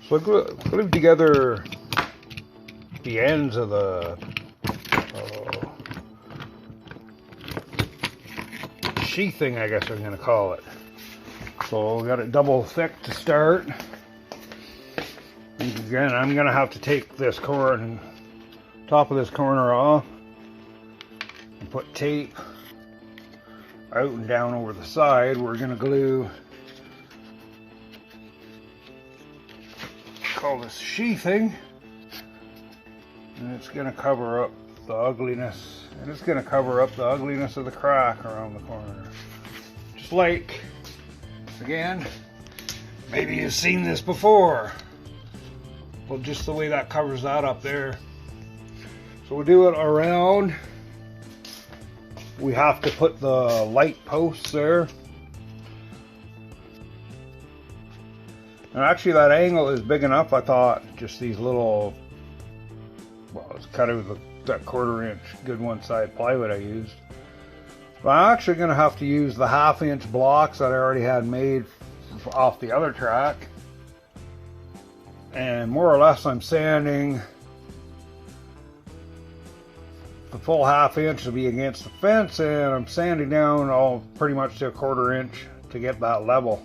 So I glued together the ends of the sheathing, I guess I'm going to call it. So we got it double thick to start. And again, I'm going to have to take this top of this corner off and put tape out and down over the side. We're going to glue, call this sheathing, and it's going to cover up the ugliness, and it's going to cover up the ugliness of the crack around the corner. Just like, again, maybe you've seen this before. Well, just the way that covers that up there. So we'll do it around. We have to put the light posts there. And actually that angle is big enough, I thought. Just these little, well, it's kind of that 1/4 inch good one side plywood I used. But I'm actually going to have to use the 1/2 inch blocks that I already had made off the other track. And more or less I'm sanding the full 1/2 inch to be against the fence, and I'm sanding down all pretty much to a 1/4 inch to get that level.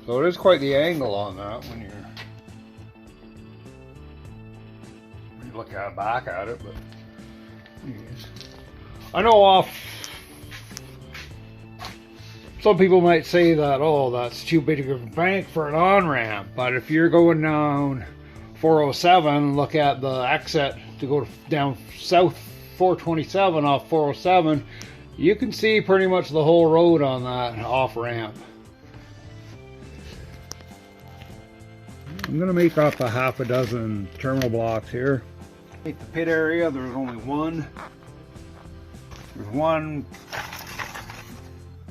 So it is quite the angle on that when you look back at it, but I know some people might say that, oh, that's too big of a bank for an on-ramp, but if you're going down 407, look at the exit to go down south 427 off 407, you can see pretty much the whole road on that off-ramp. I'm going to make up a 6 terminal blocks here. Take the pit area, there's only one. There's one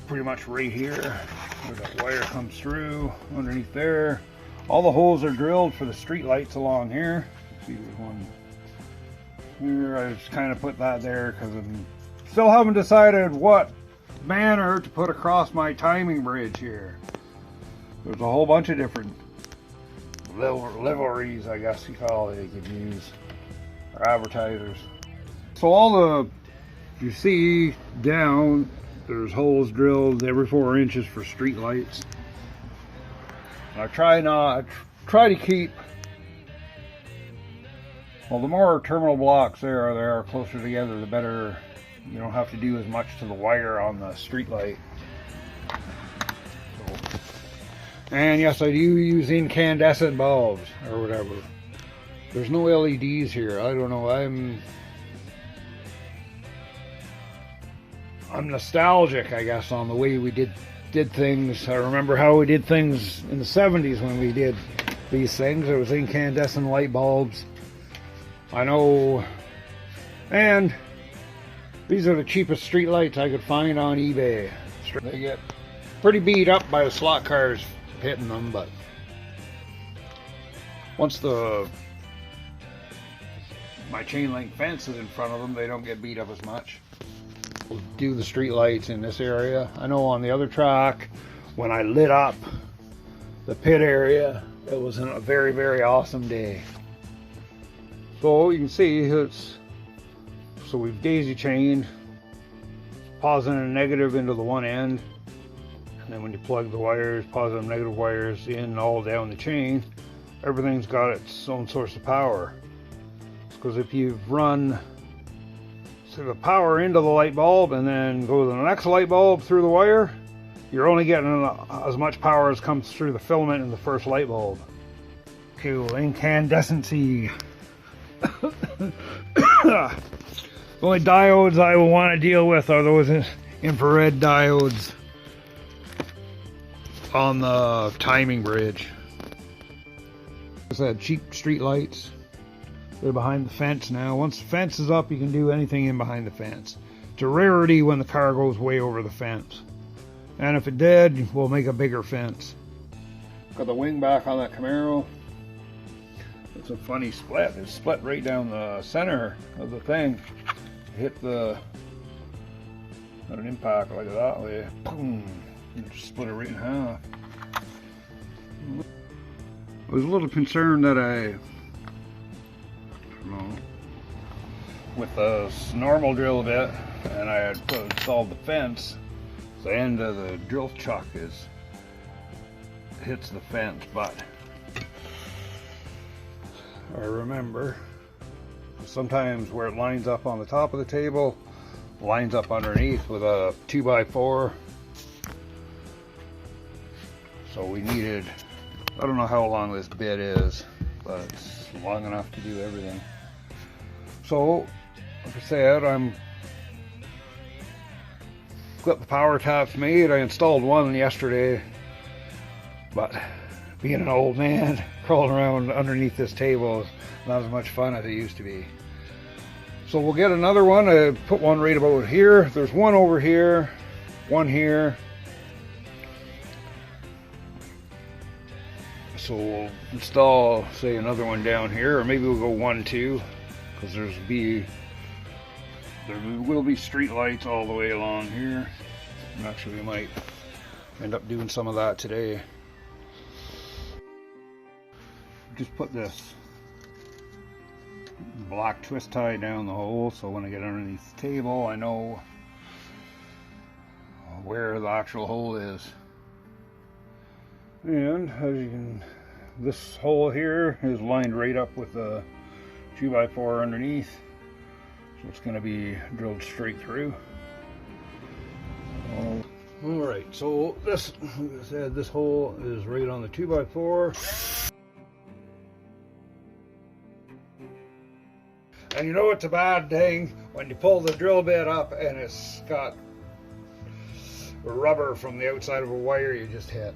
pretty much right here where that wire comes through underneath there. All the holes are drilled for the street lights along here. See, there's one here. I just kind of put that there because I'm still haven't decided what banner to put across my timing bridge here. There's a whole bunch of different liveries, I guess you call it, you could use, or advertisers. So all the, you see down, there's holes drilled every 4 inches for street lights. I try to keep, well, the more terminal blocks there are closer together, the better. You don't have to do as much to the wire on the street light. So, and yes, I do use incandescent bulbs or whatever. There's no LEDs here. I don't know. I'm nostalgic, I guess, on the way we did things. I remember how we did things in the 70s when we did these things. It was incandescent light bulbs. I know, and these are the cheapest street lights I could find on eBay. They get pretty beat up by the slot cars hitting them, but once my chain link fence is in front of them, they don't get beat up as much. We'll do the street lights in this area. I know on the other track, when I lit up the pit area, it was a very, very awesome day. So you can see so we've daisy chained positive and negative into the one end, and then when you plug the wires, positive and negative wires in all down the chain, everything's got its own source of power. Because if you've run the power into the light bulb and then go to the next light bulb through the wire, you're only getting as much power as comes through the filament in the first light bulb. Cool, incandescency. The only diodes I will want to deal with are those infrared diodes on the timing bridge. Like I said, cheap street lights. They're behind the fence now. Once the fence is up, you can do anything in behind the fence. It's a rarity when the car goes way over the fence. And if it did, we'll make a bigger fence. Got the wing back on that Camaro. It's a funny split. It's split right down the center of the thing. Hit got an impact like that way. Boom. and just split it right in half. I was a little concerned that I don't know, with the normal drill bit, and I had installed the fence, the end of the drill chuck hits the fence, but I remember sometimes where it lines up on the top of the table lines up underneath with a 2x4, so we needed, I don't know how long this bit is, but it's long enough to do everything. So like I said, I'm got the power taps made. I installed one yesterday, but being an old man crawling around underneath this table is not as much fun as it used to be. So we'll get another one. I put one right about here. There's one over here, one here. So we'll install, say, another one down here, or maybe we'll go 1, 2, because there will be street lights all the way along here. And actually, we might end up doing some of that today. Just put this black twist tie down the hole, so when I get underneath the table, I know where the actual hole is. And as you can, this hole here is lined right up with the 2x4 underneath, so it's going to be drilled straight through. Alright, so this, like I said, this hole is right on the 2x4. And you know it's a bad thing when you pull the drill bit up and it's got rubber from the outside of a wire you just hit.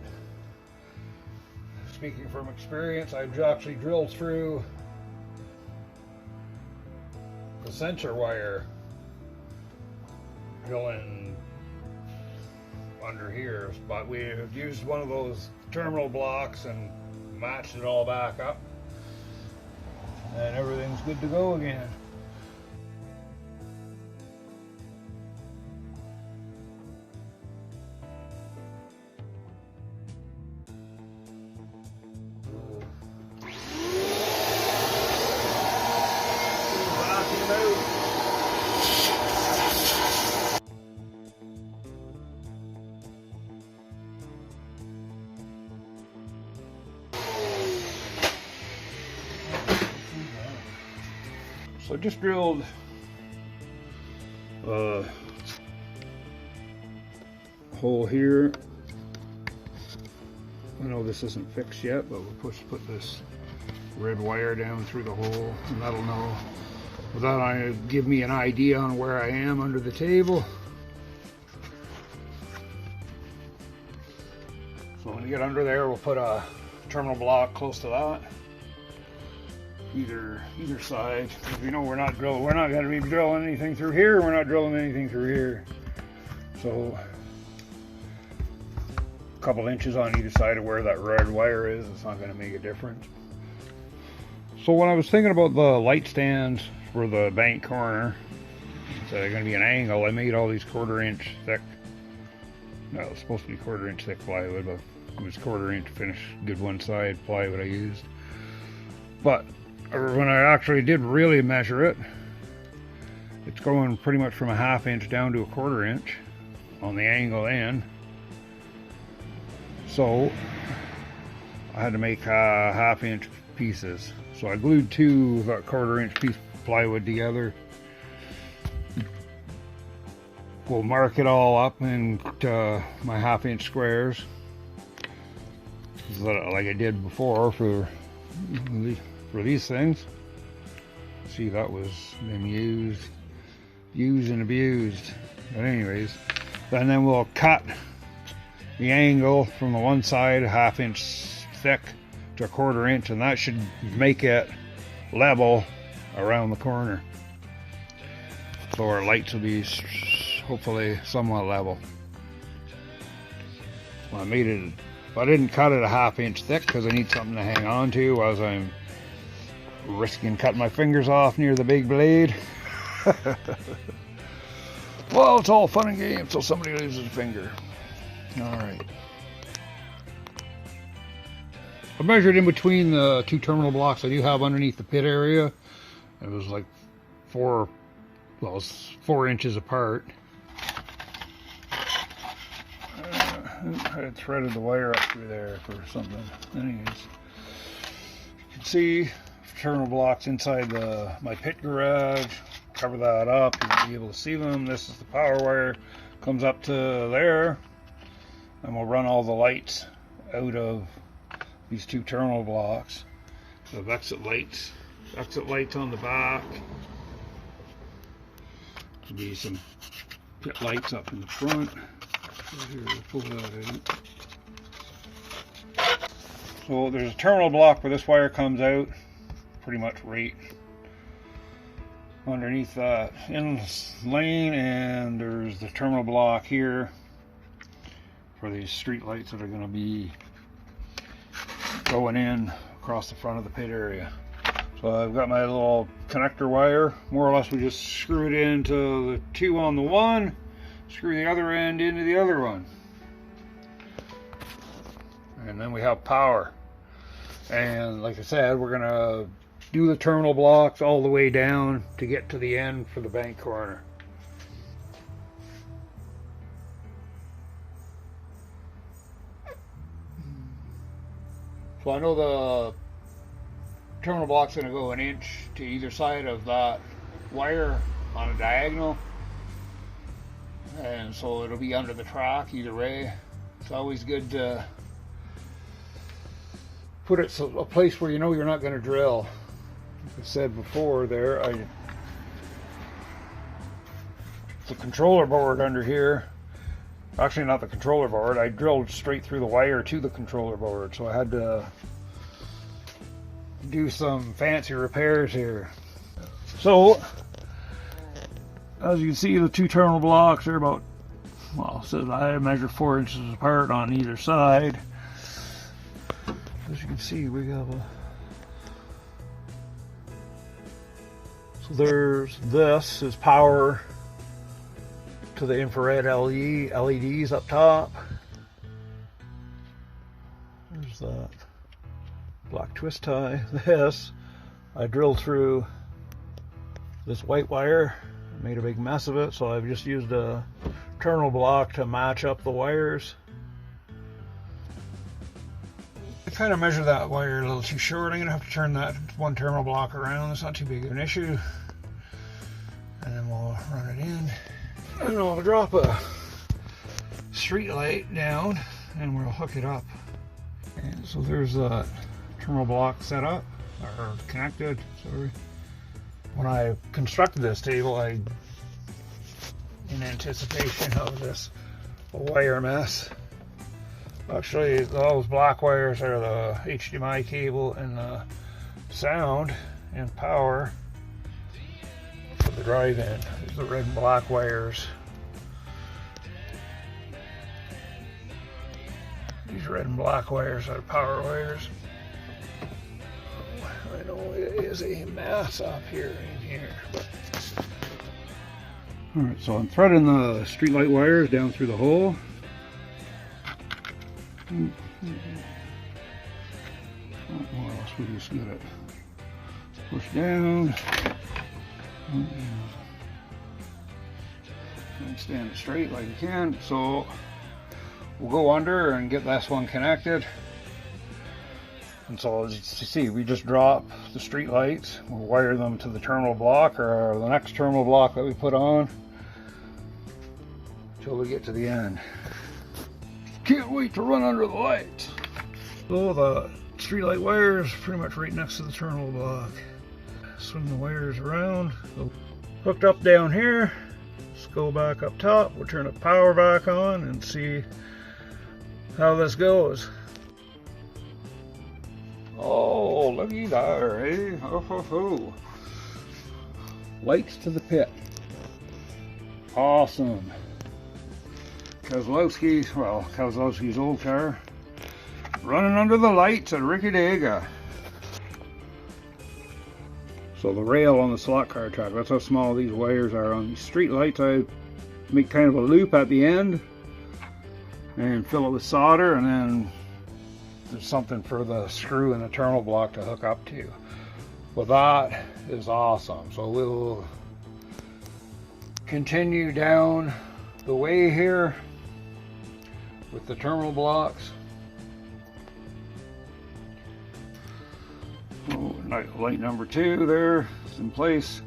Speaking from experience, I've actually drilled through the sensor wire, drilling under here, but we used one of those terminal blocks and matched it all back up, and everything's good to go again. So I just drilled a hole here. I know this isn't fixed yet, but we'll put this red wire down through the hole, and that'll give me an idea on where I am under the table. So when we get under there, we'll put a terminal block close to that. Either side. You know, we're not going to be drilling anything through here. We're not drilling anything through here. So a couple inches on either side of where that red wire is. It's not going to make a difference. So when I was thinking about the light stands for the bank corner, so they're going to be an angle. I made all these 1/4 inch thick. No, it's supposed to be 1/4 inch thick plywood, but it was 1/4 inch finish, good one side plywood I used. But when I actually did really measure it, it's going pretty much from a 1/2 inch down to a 1/4 inch on the angle end. So I had to make 1/2 inch pieces. So I glued 2 that 1/4 inch piece of plywood together. We'll mark it all up into my 1/2 inch squares, like I did before for these things. See, that was them used and abused. But anyways, and then we'll cut the angle from the one side 1/2 inch thick to a 1/4 inch, and that should make it level around the corner. So our lights will be hopefully somewhat level. Well, I didn't cut it a 1/2 inch thick because I need something to hang on to as I'm risking cutting my fingers off near the big blade. Well, it's all fun and games till somebody loses a finger. Alright. I measured in between the two terminal blocks I do have underneath the pit area. It was like 4 inches apart. I had threaded the wire up through there for something. Anyways, you can see terminal blocks inside my pit garage. Cover that up, you'll be able to see them. This is the power wire, comes up to there, and we'll run all the lights out of these two terminal blocks. So exit lights on the back. There'll be some pit lights up in the front. So here, we'll pull that out. So there's a terminal block where this wire comes out, pretty much right underneath that in lane, and there's the terminal block here for these street lights that are going to be going in across the front of the pit area. So I've got my little connector wire. More or less we just screw it into the two on the one, screw the other end into the other one, and then we have power. And like I said, we're gonna do the terminal blocks all the way down to get to the end for the bank corner. So I know the terminal block's going to go 1 inch to either side of that wire on a diagonal, and so it'll be under the track either way. It's always good to put it a place where you know you're not going to drill. Like I said before there, the controller board under here, actually not the controller board, I drilled straight through the wire to the controller board, so I had to do some fancy repairs here. So as you can see, the two terminal blocks are about, well, it says I measure 4 inches apart on either side. As you can see, we have so this is power to the infrared LEDs up top. There's that black twist tie. This, I drilled through this white wire, made a big mess of it, so I've just used a terminal block to match up the wires. I kind of measured that wire a little too short. I'm going to have to turn that one terminal block around. It's not too big of an issue. And then we'll run it in. And I'll drop a street light down and we'll hook it up. And so there's a terminal block set up, or connected, sorry. When I constructed this table, in anticipation of this wire mess, actually those black wires are the HDMI cable and the sound and power for the drive-in. These are the red and black wires. These red and black wires are power wires. I know it is a mess up here in here. Alright, so I'm threading the streetlight wires down through the hole. More or less we just get it pushed down and stand it straight like you can. So we'll go under and get this one connected. And so as you see, we just drop the street lights, we'll wire them to the terminal block or the next terminal block that we put on until we get to the end. Can't wait to run under the lights. So the street light wire is pretty much right next to the terminal block. Swing the wires around. So hooked up down here. Let's go back up top. We'll turn the power back on and see how this goes. Oh, looky there, eh? Ho, ho, ho. Lights to the pit. Awesome. Kozlowski's old car. Running under the lights at Rickenhaga. So the rail on the slot car track, that's how small these wires are. On these street lights, I make kind of a loop at the end. and fill it with solder, and then there's something for the screw and the terminal block to hook up to. Well, that is awesome. So we'll continue down the way here with the terminal blocks. Oh, light number 2 there is in place.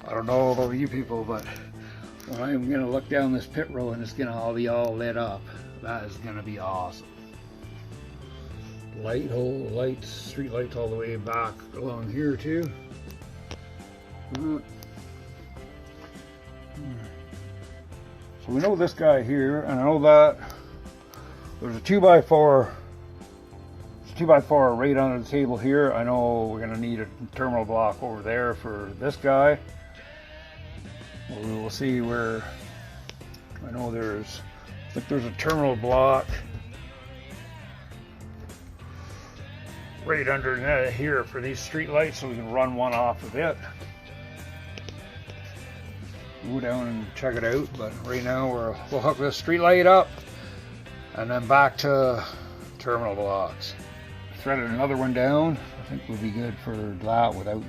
I don't know about you people, but when I'm gonna look down this pit road and it's gonna all be all lit up, that is gonna be awesome. Lights, street lights all the way back along here too. So we know this guy here, and I know that there's a 2x4. It's a 2x4 right under the table here. I know we're gonna need a terminal block over there for this guy. We will see where. I know I think there's a terminal block right under here for these street lights, so we can run one off of it. Go down and check it out, but right now we'll hook this street light up and then back to terminal blocks. Threaded another one down. I think would be good for that without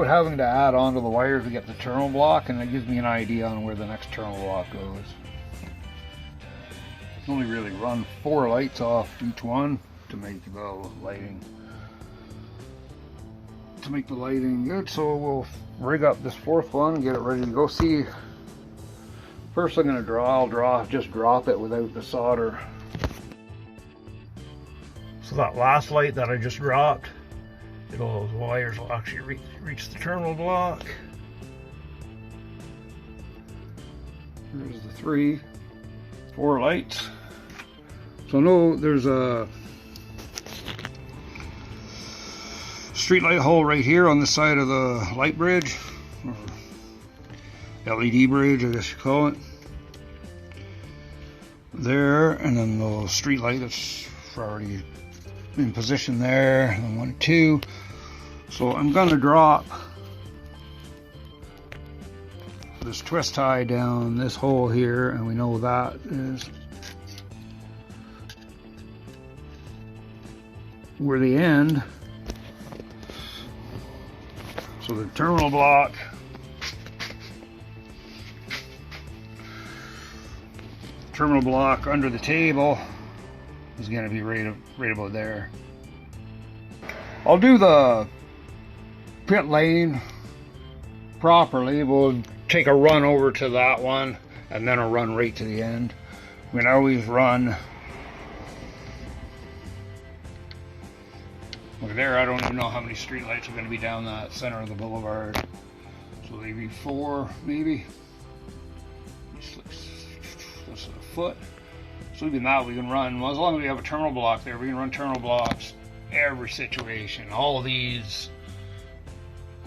having to add onto the wires to get the terminal block, and it gives me an idea on where the next terminal block goes. Only really run 4 lights off each one to make the lighting good. So we'll rig up this 4th one and get it ready to go. See, first I'll just drop it without the solder. So that last light that I just dropped, those wires will actually reach the terminal block. There's the 4 lights. So no, there's a street light hole right here on the side of the light bridge, or LED bridge, I guess you call it. There, and then the street light that's already in position there, and 1, 2. So I'm gonna drop this twist tie down this hole here, and we know that is where the end. So the terminal block under the table is going to be right about there. I'll do the pit lane properly. We'll take a run over to that one and then a run right to the end. We can always run over there. I don't even know how many street lights are going to be down that center of the boulevard. So maybe 4, maybe. That's a foot. So even that we can run. Well, as long as we have a terminal block there, we can run terminal blocks every situation. All of these,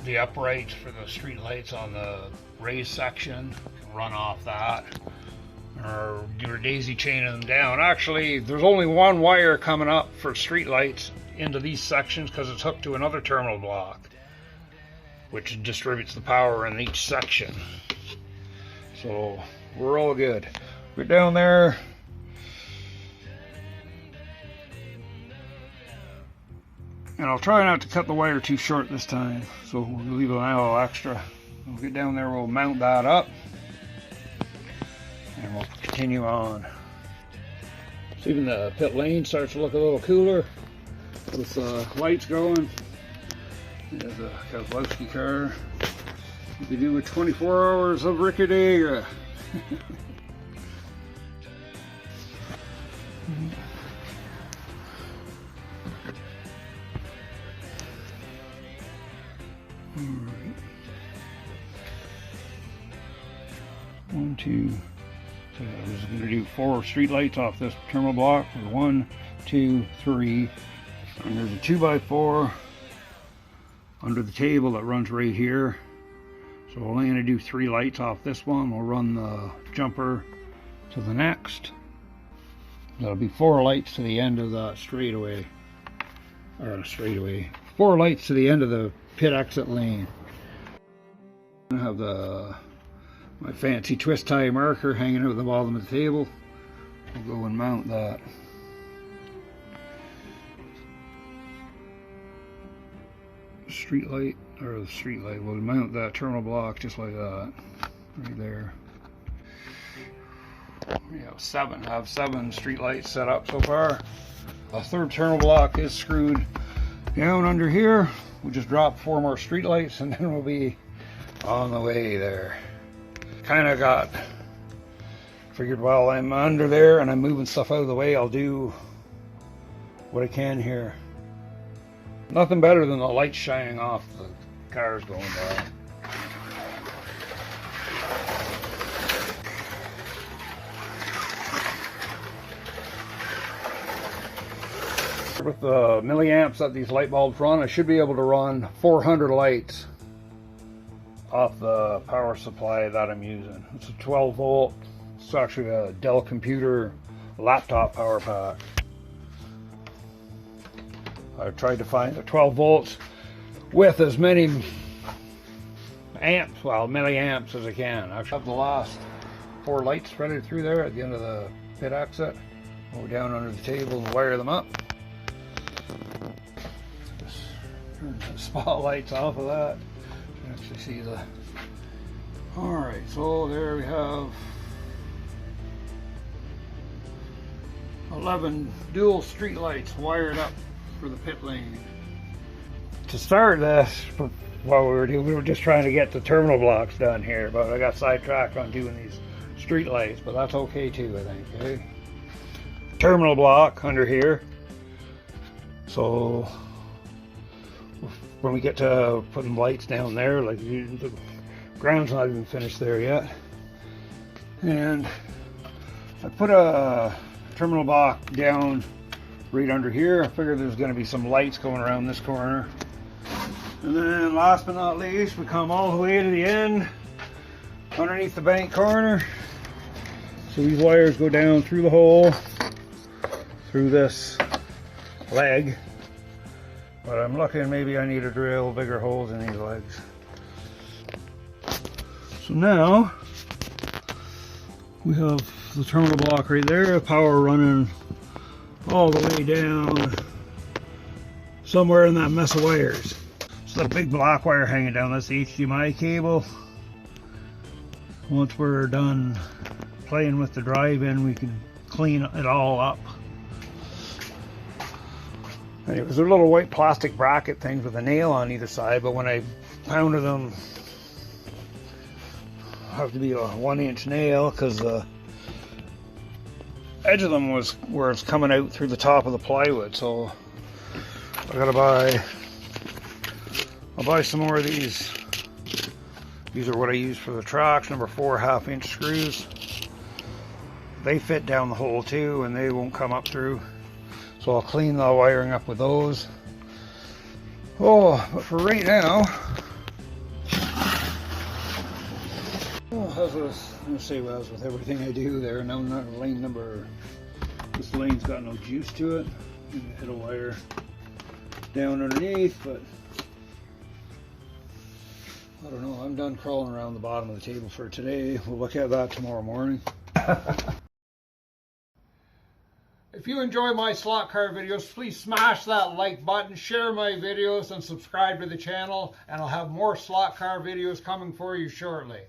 the uprights for the street lights on the raised section, can run off that, or do a daisy chaining them down. Actually, there's only 1 wire coming up for street lights into these sections because it's hooked to another terminal block, which distributes the power in each section. So we're all good. We're down there. And I'll try not to cut the wire too short this time, so we'll leave a little extra. We'll get down there, we'll mount that up, and we'll continue on. So even the pit lane starts to look a little cooler with lights going. There's a Kozlowski car. You can do with 24 hours of Ricadega. Alright. 1, 2. So I was going to do 4 street lights off this terminal block. 1, 2, 3. And there's a 2x4 under the table that runs right here. So we're only going to do 3 lights off this one. We'll run the jumper to the next. That'll be 4 lights to the end of the straightaway. Or straightaway. 4 lights to the end of the pit exit lane. I have my fancy twist tie marker hanging out at the bottom of the table. I'll go and mount that. Street light, or the street light. We'll mount that terminal block just like that, right there. We have seven. I have 7 street lights set up so far. A third terminal block is screwed down under here. We'll just drop 4 more street lights and then we'll be on the way there. Kind of figured while I'm under there and I'm moving stuff out of the way, I'll do what I can here. Nothing better than the lights shining off the cars going by. With the milliamps that these light bulbs run, I should be able to run 400 lights off the power supply that I'm using. It's a 12 volt. It's actually a Dell computer laptop power pack. I tried to find a 12 volts with as many amps, well, milliamps as I can. I have the last 4 lights threaded through there at the end of the pit exit. Go down under the table and wire them up. Just turn the spotlights off of that. You can actually see the... Alright, so there we have 11 dual street lights wired up for the pit lane. To start this, what we were just trying to get the terminal blocks done here, but I got sidetracked on doing these street lights, but that's okay too, I think. Okay? Terminal block under here. So when we get to putting lights down there, like the ground's not even finished there yet, and I put a terminal block down right under here. I figured there's going to be some lights going around this corner. And then last but not least, we come all the way to the end underneath the bank corner. So these wires go down through the hole, through this leg. But I'm looking, maybe I need to drill bigger holes in these legs. So now we have the terminal block right there, power running all the way down somewhere in that mess of wires. So that big black wire hanging down, that's the HDMI cable. Once we're done playing with the drive-in, we can clean it all up. Anyways, they're little white plastic bracket things with a nail on either side, but when I pounded them, have to be a 1-inch nail because the edge of them was where it's coming out through the top of the plywood. So I'll buy some more of these. These are what I use for the tracks, number 4 1/2-inch screws. They fit down the hole too and they won't come up through. So I'll clean the wiring up with those. Oh, but for right now, as with everything I do there, now not lane number, this lane's got no juice to it. Hit a wire down underneath, but I don't know, I'm done crawling around the bottom of the table for today. We'll look at that tomorrow morning. If you enjoy my slot car videos, please smash that like button, share my videos, and subscribe to the channel, and I'll have more slot car videos coming for you shortly.